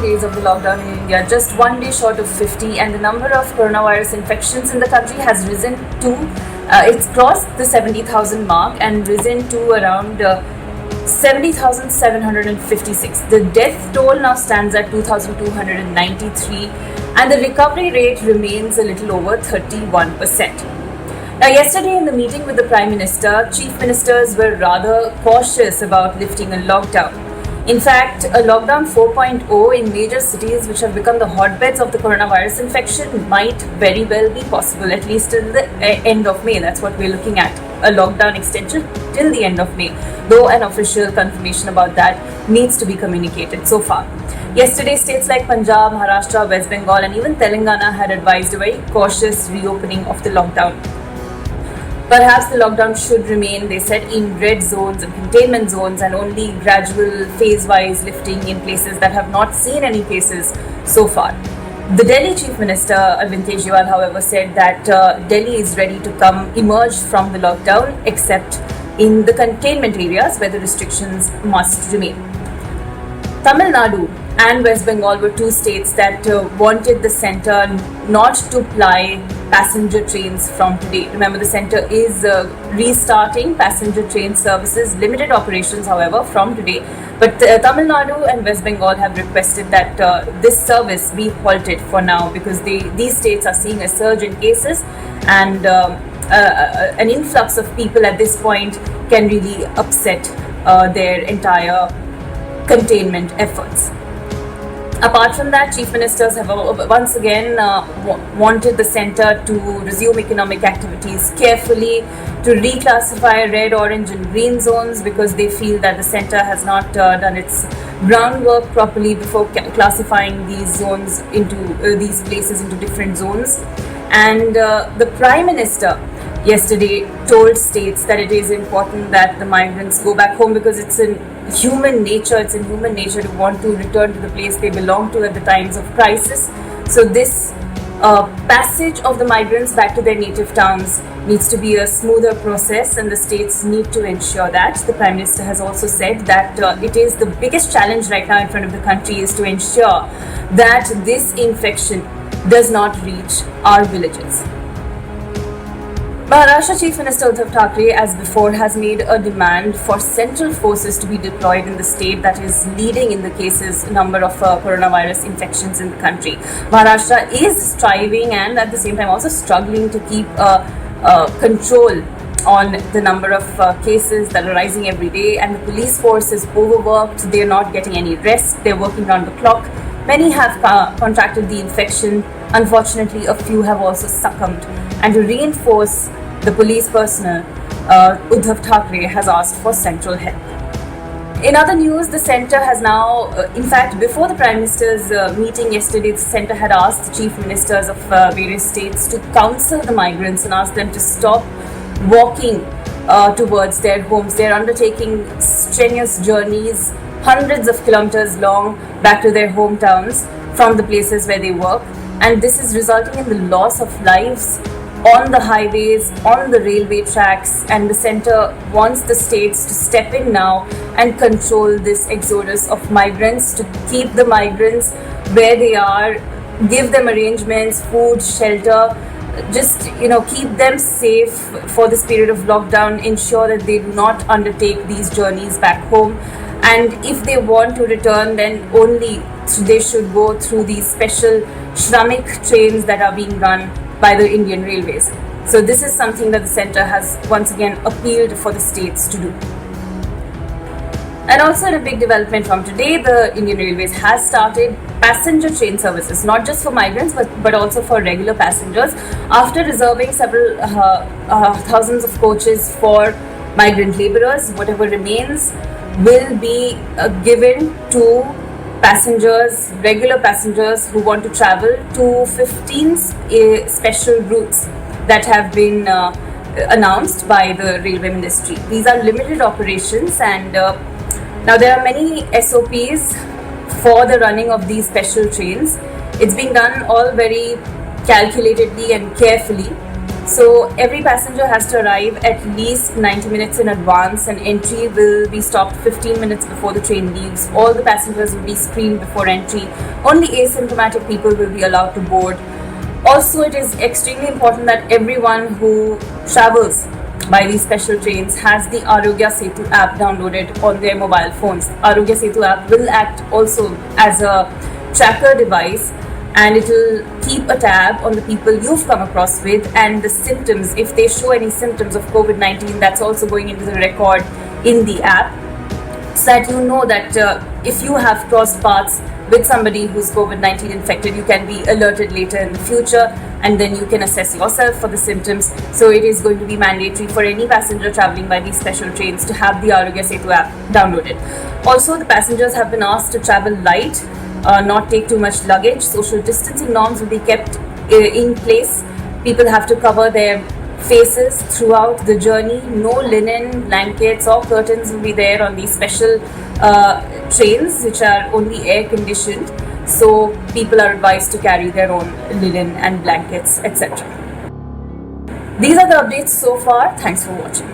days of the lockdown in India, just one day short of 50, and the number of coronavirus infections in the country has risen to, it's crossed the 70,000 mark and risen to around 70,756. The death toll now stands at 2,293, and the recovery rate remains a little over 31%. Now, yesterday in the meeting with the Prime Minister, chief ministers were rather cautious about lifting a lockdown. In fact, a lockdown 4.0 in major cities which have become the hotbeds of the coronavirus infection might very well be possible, at least till the end of May. That's what we're looking at, a lockdown extension till the end of May, though an official confirmation about that needs to be communicated so far. Yesterday, states like Punjab, Maharashtra, West Bengal and even Telangana had advised a very cautious reopening of the lockdown. Perhaps the lockdown should remain, they said, in red zones and containment zones, and only gradual phase-wise lifting in places that have not seen any cases so far. The Delhi Chief Minister Arvind Kejriwal, however, said that Delhi is ready to emerge from the lockdown, except in the containment areas where the restrictions must remain. Tamil Nadu and West Bengal were two states that wanted the centre not to ply passenger trains from today. Remember, the centre is restarting passenger train services, limited operations, however, from today. But Tamil Nadu and West Bengal have requested that this service be halted for now, because these states are seeing a surge in cases, and an influx of people at this point can really upset their entire containment efforts. Apart from that, chief ministers have once again wanted the centre to resume economic activities carefully, to reclassify red, orange and green zones, because they feel that the centre has not done its groundwork properly before classifying these zones into these places into different zones. And the Prime Minister yesterday told states that it is important that the migrants go back home, because it's in human nature to want to return to the place they belong to at the times of crisis. So this passage of the migrants back to their native towns needs to be a smoother process, and the states need to ensure that. The Prime Minister has also said that it is the biggest challenge right now in front of the country is to ensure that this infection does not reach our villages. Maharashtra Chief Minister Uddhav Thackeray, as before, has made a demand for central forces to be deployed in the state that is leading in the number of coronavirus infections in the country. Maharashtra is striving and at the same time also struggling to keep control on the number of cases that are rising every day, and the police force is overworked. They are not getting any rest. They're working round the clock. Many have contracted the infection. Unfortunately, a few have also succumbed. And to reinforce the police personnel, Uddhav Thackeray has asked for central help. In other news, the centre has now, in fact, before the Prime Minister's meeting yesterday, the centre had asked the chief ministers of various states to counsel the migrants and ask them to stop walking towards their homes. They're undertaking strenuous journeys, hundreds of kilometers long, back to their hometowns from the places where they work. And this is resulting in the loss of lives on the highways, on the railway tracks, and the centre wants the states to step in now and control this exodus of migrants, to keep the migrants where they are, give them arrangements, food, shelter, just keep them safe for this period of lockdown, ensure that they do not undertake these journeys back home. And if they want to return, then only they should go through these special Shramik trains that are being run by the Indian Railways. So this is something that the centre has once again appealed for the states to do. And also, in a big development from today, the Indian Railways has started passenger train services, not just for migrants but also for regular passengers, after reserving several thousands of coaches for migrant labourers. Whatever remains will be given to passengers, regular passengers who want to travel to 15 special routes that have been announced by the railway ministry. These are limited operations, and now there are many SOPs for the running of these special trains. It's being done all very calculatedly and carefully. So every passenger has to arrive at least 90 minutes in advance, and entry will be stopped 15 minutes before the train leaves. All the passengers will be screened before entry. Only asymptomatic people will be allowed to board. Also, it is extremely important that everyone who travels by these special trains has the Arogya Setu app downloaded on their mobile phones. Arogya Setu app will act also as a tracker device, and it will keep a tab on the people you've come across with and the symptoms. If they show any symptoms of COVID-19, that's also going into the record in the app, so that you know that if you have crossed paths with somebody who's COVID-19 infected, you can be alerted later in the future, and then you can assess yourself for the symptoms. So it is going to be mandatory for any passenger traveling by these special trains to have the Arogya Setu app downloaded. Also, the passengers have been asked to travel light, not take too much luggage. Social distancing norms will be kept in place. People have to cover their faces throughout the journey. No linen, blankets or curtains will be there on these special trains, which are only air conditioned. So people are advised to carry their own linen and blankets, etc. These are the updates so far. Thanks for watching.